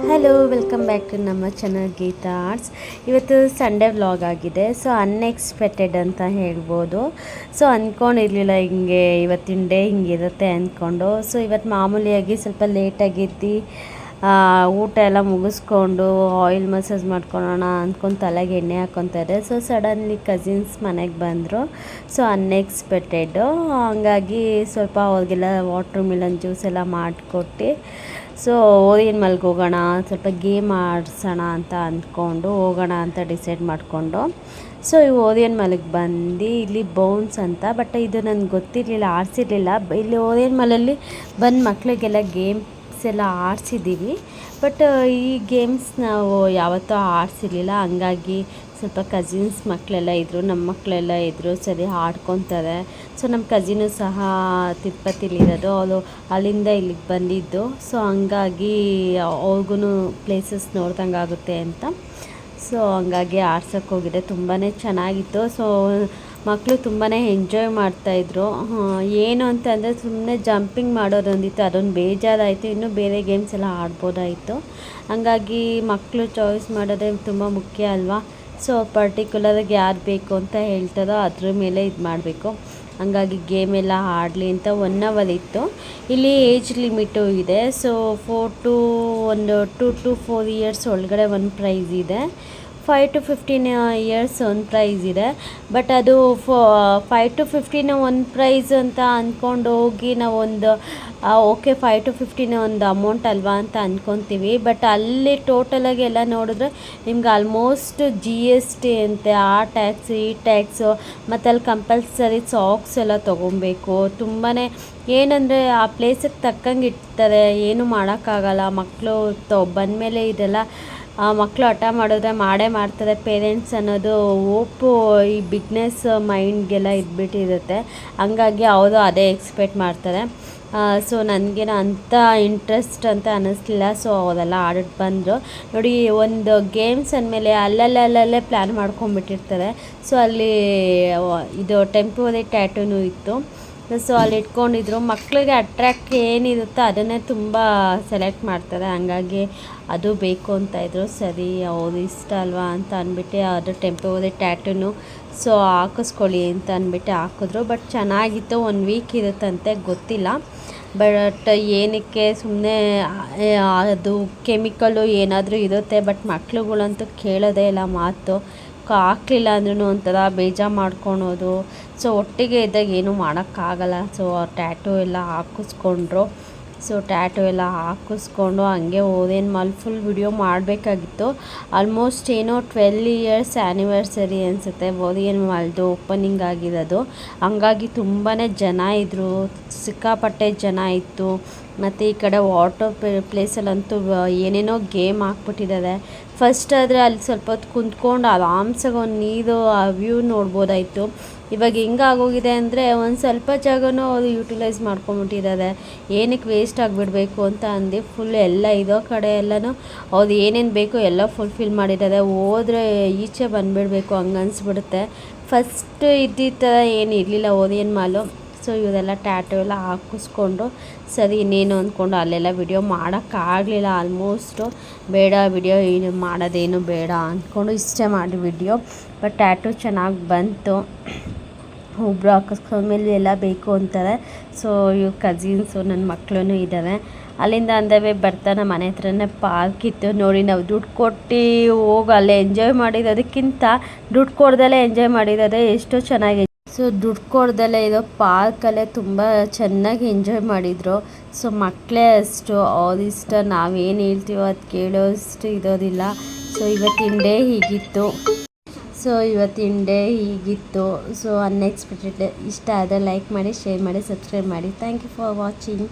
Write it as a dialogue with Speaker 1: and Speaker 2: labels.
Speaker 1: Hello, welcome back to ನಮ್ಮ channel Geetha arts. ಇವತ್ತು Sunday vlog ಆಗಿದೆ. ಸೊ ಅನ್ಎಕ್ಸ್ಪೆಕ್ಟೆಡ್ ಅಂತ ಹೇಳ್ಬೋದು. ಸೊ ಅಂದ್ಕೊಂಡಿರಲಿಲ್ಲ ಹಿಂಗೆ ಇವತ್ತಿನ ಡೇ ಹಿಂಗಿರುತ್ತೆ ಅಂದ್ಕೊಂಡು. ಸೊ ಇವತ್ತು ಮಾಮೂಲಿಯಾಗಿ ಸ್ವಲ್ಪ ಲೇಟಾಗಿದ್ದು ಊಟ ಎಲ್ಲ ಮುಗಿಸ್ಕೊಂಡು ಆಯಿಲ್ ಮಸಾಜ್ ಮಾಡ್ಕೊಳ್ಳೋಣ ಅಂದ್ಕೊಂಡು ತಲೆಗೆ ಎಣ್ಣೆ ಹಾಕ್ಕೊತಾರೆ. ಸೊ ಸಡನ್ಲಿ ಕಸಿನ್ಸ್ ಮನೆಗೆ ಬಂದರು. ಸೊ ಅನ್ಎಕ್ಸ್ಪೆಕ್ಟೆಡ್ಡು. ಹಂಗಾಗಿ ಸ್ವಲ್ಪ ಅವ್ರಿಗೆಲ್ಲ ವಾಟ್ರ್ ಮಿಲನ್ ಜ್ಯೂಸ್ ಎಲ್ಲ ಮಾಡಿಕೊಟ್ಟು ಸೊ ಓದಿನ ಮಲ್ಗೆ ಹೋಗೋಣ, ಸ್ವಲ್ಪ ಗೇಮ್ ಆಡಿಸೋಣ ಅಂತ ಅಂದ್ಕೊಂಡು ಹೋಗೋಣ ಅಂತ ಡಿಸೈಡ್ ಮಾಡಿಕೊಂಡು ಸೊ ಈ ಓದಿಯನ್ ಮಲೆಗೆ ಬಂದು ಇಲ್ಲಿ ಬೌನ್ಸ್ ಅಂತ, ಬಟ್ ಇದು ನನಗೆ ಗೊತ್ತಿರಲಿಲ್ಲ, ಆಡಿಸಿರಲಿಲ್ಲ. ಇಲ್ಲಿ ಓದಿಯನ್ ಮಲಲ್ಲಿ ಬಂದು ಮಕ್ಕಳಿಗೆಲ್ಲ ಗೇಮ್ಸ್ ಎಲ್ಲ ಆಡಿಸಿದ್ದೀವಿ, ಬಟ್ ಈ ಗೇಮ್ಸ್ ನಾವು ಯಾವತ್ತೂ ಆಡಿಸಿರಲಿಲ್ಲ. ಹಂಗಾಗಿ ಸ್ವಲ್ಪ ಕಸಿನ್ಸ್ ಮಕ್ಕಳೆಲ್ಲ ಇದ್ದರು, ನಮ್ಮ ಮಕ್ಕಳೆಲ್ಲ ಇದ್ದರು, ಸರಿ ಆಡ್ಕೊತಾರೆ. ಸೊ ನಮ್ಮ ಕಸಿನು ಸಹ ತಿರುಪತಿಲಿರೋದು, ಅವಳು ಅಲ್ಲಿಂದ ಇಲ್ಲಿಗೆ ಬಂದಿದ್ದು. ಸೊ ಹಂಗಾಗಿ ಅವ್ರಿಗೂ ಪ್ಲೇಸಸ್ ನೋಡ್ದಂಗೆ ಆಗುತ್ತೆ ಅಂತ ಸೊ ಹಂಗಾಗಿ ಆಡ್ಸೋಕ್ಕೆ ಹೋಗಿದೆ. ತುಂಬಾ ಚೆನ್ನಾಗಿತ್ತು. ಸೊ ಮಕ್ಕಳು ತುಂಬಾ ಎಂಜಾಯ್ ಮಾಡ್ತಾಯಿದ್ರು. ಏನು ಅಂತಂದರೆ ಸುಮ್ಮನೆ ಜಂಪಿಂಗ್ ಮಾಡೋದೊಂದಿತ್ತು, ಅದೊಂದು ಬೇಜಾರಾಯಿತು. ಇನ್ನೂ ಬೇರೆ ಗೇಮ್ಸ್ ಎಲ್ಲ ಆಡ್ಬೋದಾಯಿತು. ಹಂಗಾಗಿ ಮಕ್ಕಳು ಚಾಯ್ಸ್ ಮಾಡೋದೇ ತುಂಬ ಮುಖ್ಯ ಅಲ್ವಾ. ಸೊ ಪರ್ಟಿಕ್ಯುಲರಾಗಿ ಯಾರು ಬೇಕು ಅಂತ ಹೇಳ್ತಾರೋ ಅದ್ರ ಮೇಲೆ ಇದು ಮಾಡಬೇಕು. ಹಂಗಾಗಿ ಗೇಮೆಲ್ಲ ಆಡಲಿ ಅಂತ 1 ಅವರ್ ಇತ್ತು. ಇಲ್ಲಿ ಏಜ್ ಲಿಮಿಟು ಇದೆ. ಸೊ 2 to 4 ಇಯರ್ಸ್ ಒಳಗಡೆ ಒಂದು ಪ್ರೈಸ್ ಇದೆ, 5 to 15 ಇಯರ್ಸ್ ಒಂದು ಪ್ರೈಸ್ ಇದೆ. ಬಟ್ ಅದು 5 to 15 ಒಂದು ಪ್ರೈಸ್ ಅಂತ ಅಂದ್ಕೊಂಡು ಹೋಗಿ ನಾವೊಂದು ಓಕೆ 5 to 15 ಒಂದು ಅಮೌಂಟ್ ಅಲ್ವಾ ಅಂತ ಅಂದ್ಕೊತೀವಿ. ಬಟ್ ಅಲ್ಲಿ ಟೋಟಲಾಗಿ ಎಲ್ಲ ನೋಡಿದ್ರೆ ನಿಮ್ಗೆ ಆಲ್ಮೋಸ್ಟ್ GST ಅಂತೆ, ಆ ಟ್ಯಾಕ್ಸ್ ಈ ಟ್ಯಾಕ್ಸು, ಮತ್ತು ಅಲ್ಲಿ ಕಂಪಲ್ಸರಿ ಸಾಕ್ಸ್ ಎಲ್ಲ ತೊಗೊಬೇಕು. ತುಂಬಾ ಏನಂದರೆ ಆ ಪ್ಲೇಸಿಗೆ ತಕ್ಕಂಗೆ ಇರ್ತಾರೆ, ಏನೂ ಮಾಡೋಕ್ಕಾಗಲ್ಲ. ಮಕ್ಕಳು ಬಂದಮೇಲೆ ಇದೆಲ್ಲ ಮಕ್ಕಳು ಹಠ ಮಾಡಿದ್ರೆ ಮಾಡೇ ಮಾಡ್ತಾರೆ. ಪೇರೆಂಟ್ಸ್ ಅನ್ನೋದು ಓಪು ಈ ಬಿಗ್ನೆಸ್ ಮೈಂಡ್ಗೆಲ್ಲ ಇದ್ಬಿಟ್ಟಿರುತ್ತೆ. ಹಂಗಾಗಿ ಅವರು ಅದೇ ಎಕ್ಸ್ಪೆಕ್ಟ್ ಮಾಡ್ತಾರೆ. ಸೊ ನನಗೇನು ಅಂಥ ಇಂಟ್ರೆಸ್ಟ್ ಅಂತ ಅನ್ನಿಸ್ಲಿಲ್ಲ. ಸೊ ಅವರೆಲ್ಲ ಆಡಿಟ್ಟು ಬಂದರು. ನೋಡಿ, ಒಂದು ಗೇಮ್ಸ್ ಅಂದಮೇಲೆ ಅಲ್ಲಲ್ಲೇ ಪ್ಲ್ಯಾನ್ ಮಾಡ್ಕೊಂಬಿಟ್ಟಿರ್ತಾರೆ. ಸೊ ಅಲ್ಲಿ ಇದು ಟೆಂಪರರಿ ಟ್ಯಾಟೂನು ಇತ್ತು. ಸೊ ಅಲ್ಲಿ ಇಟ್ಕೊಂಡಿದ್ರು. ಮಕ್ಕಳಿಗೆ ಅಟ್ರ್ಯಾಕ್ಟ್ ಏನಿರುತ್ತೋ ಅದನ್ನೇ ತುಂಬ ಸೆಲೆಕ್ಟ್ ಮಾಡ್ತಾರೆ. ಹಂಗಾಗಿ ಅದು ಬೇಕು ಅಂತ ಇದ್ರು. ಸರಿ ಅವ್ರು ಇಷ್ಟ ಅಲ್ವಾ ಅಂತ ಅಂದ್ಬಿಟ್ಟು ಅದು ಟೆಂಪರರಿ ಟ್ಯಾಟೂನು ಸೊ ಹಾಕಿಸ್ಕೊಳ್ಳಿ ಅಂತ ಅಂದ್ಬಿಟ್ಟು ಹಾಕಿದ್ರು. ಬಟ್ ಚೆನ್ನಾಗಿತ್ತು. 1 ವೀಕ್ ಇರುತ್ತಂತೆ, ಗೊತ್ತಿಲ್ಲ. ಬಟ್ ಏನಕ್ಕೆ ಸುಮ್ಮನೆ ಅದು ಕೆಮಿಕಲ್ಲು ಏನಾದರೂ ಇರುತ್ತೆ. ಬಟ್ ಮಕ್ಳುಗಳಂತೂ ಕೇಳೋದೇ ಇಲ್ಲ ಮಾತು. ಹಾಕ್ಲಿಲ್ಲ ಅಂದ್ರೂ ಒಂಥರ ಬೇಜಾರು ಮಾಡ್ಕೊಳೋದು. ಸೊ ಒಟ್ಟಿಗೆ ಇದ್ದಾಗ ಏನೂ ಮಾಡೋಕ್ಕಾಗಲ್ಲ. ಸೊ ಟ್ಯಾಟೂ ಎಲ್ಲ ಹಾಕಿಸ್ಕೊಂಡ್ರು. ಸೊ ಟ್ಯಾಟೂ ಎಲ್ಲ ಹಾಕಿಸ್ಕೊಂಡು ಹಂಗೆ ಓದೇನು ಮಾಲ್ ಫುಲ್ ವಿಡಿಯೋ ಮಾಡಬೇಕಾಗಿತ್ತು. ಆಲ್ಮೋಸ್ಟ್ ಏನೋ 12 ಇಯರ್ಸ್ ಆ್ಯನಿವರ್ಸರಿ ಅನಿಸುತ್ತೆ ಓದಿಯನ್ ಮಾಲ್ದು ಓಪನಿಂಗ್ ಆಗಿರೋದು. ಹಂಗಾಗಿ ತುಂಬಾ ಜನ ಇದ್ದರು, ಸಿಕ್ಕಾಪಟ್ಟೆ ಜನ ಇತ್ತು. ಮತ್ತು ಈ ಕಡೆ ವಾಟರ್ ಪ್ಲೇಸಲ್ಲಂತೂ ಏನೇನೋ ಗೇಮ್ ಹಾಕ್ಬಿಟ್ಟಿದ್ದಾರೆ. ಫಸ್ಟ್ ಆದರೆ ಅಲ್ಲಿ ಸ್ವಲ್ಪ ಹೊತ್ತು ಕುಂತ್ಕೊಂಡು ಆರಾಮ್ಸಾಗಿ ಒಂದು ನೀರು ಆ ವ್ಯೂ ನೋಡ್ಬೋದಾಯಿತು. ಇವಾಗ ಹೆಂಗಾಗೋಗಿದೆ ಅಂದರೆ ಒಂದು ಸ್ವಲ್ಪ ಜಾಗನೂ ಅವರು ಯೂಟಿಲೈಸ್ ಮಾಡ್ಕೊಂಬಿಟ್ಟಿದ್ದಾರೆ. ಏನಕ್ಕೆ ವೇಸ್ಟ್ ಆಗಿಬಿಡ್ಬೇಕು ಅಂತ ಅಂದು ಫುಲ್ ಎಲ್ಲ ಇರೋ ಕಡೆ ಎಲ್ಲನೂ ಅವ್ರು ಏನೇನು ಬೇಕೋ ಎಲ್ಲ ಫುಲ್ಫಿಲ್ ಮಾಡಿದ್ದಾರೆ. ಹೋದರೆ ಈಚೆ ಬಂದುಬಿಡ್ಬೇಕು ಹಂಗೆ ಅನಿಸ್ಬಿಡುತ್ತೆ. ಫಸ್ಟ್ ಇದ್ದಿದ್ದ ಥರ ಏನು ಇರಲಿಲ್ಲ ಓದಿಯನ್ ಮಾಲು. ಸೊ ಇವರೆಲ್ಲ ಟ್ಯಾಟೂ ಎಲ್ಲ ಹಾಕಿಸ್ಕೊಂಡು ಸರಿ ಇನ್ನೇನು ಅಂದ್ಕೊಂಡು ಅಲ್ಲೆಲ್ಲ ವಿಡಿಯೋ ಮಾಡೋಕ್ಕಾಗಲಿಲ್ಲ. ಆಲ್ಮೋಸ್ಟು ಬೇಡ ವಿಡಿಯೋ ಏನು ಮಾಡೋದೇನು ಬೇಡ ಅಂದ್ಕೊಂಡು ಇಷ್ಟೇ ಮಾಡಿ ವಿಡಿಯೋ. ಬಟ್ ಟ್ಯಾಟೂ ಚೆನ್ನಾಗಿ ಬಂತು. ಒಬ್ಬರು ಹಾಕಿಸ್ಕೊಂಡ್ಮೇಲೆ ಎಲ್ಲ ಬೇಕು ಅಂತಾರೆ. ಸೊ ಇವ್ರ ಕಸಿನ್ಸು ನನ್ನ ಮಕ್ಕಳೂ ಇದ್ದಾವೆ. ಅಲ್ಲಿಂದ ಅಂದವೇ ಬರ್ತಾನೆ ಮನೆ ಹತ್ರನೇ ಪಾರ್ಕ್ ಇತ್ತು. ನೋಡಿ, ನಾವು ದುಡ್ಡು ಕೊಟ್ಟು ಹೋಗಿ ಅಲ್ಲೇ ಎಂಜಾಯ್ ಮಾಡಿರೋದಕ್ಕಿಂತ ದುಡ್ಡು ಕೊಡ್ದಲ್ಲೇ ಎಂಜಾಯ್ ಮಾಡಿರೋದೇ ಎಷ್ಟೋ ಚೆನ್ನಾಗಿ. ಸೊ ದುಡ್ಡು ಕೊಡ್ದಲ್ಲೇ ಇರೋ ಪಾರ್ಕಲ್ಲೇ ತುಂಬ ಚೆನ್ನಾಗಿ ಎಂಜಾಯ್ ಮಾಡಿದರು. ಸೊ ಮಕ್ಕಳೇ ಅಷ್ಟು ಅವ್ರಿಷ್ಟ, ನಾವೇನು ಹೇಳ್ತೀವೋ ಅದು ಕೇಳೋಷ್ಟು ಇರೋದಿಲ್ಲ. ಸೊ ಇವತ್ತಿನ ಡೇ ಹೀಗಿತ್ತು. So unexpected. ಇಷ್ಟ ಆದರೆ ಲೈಕ್ ಮಾಡಿ, ಶೇರ್ ಮಾಡಿ, ಸಬ್ಸ್ಕ್ರೈಬ್ ಮಾಡಿ. Thank you for watching.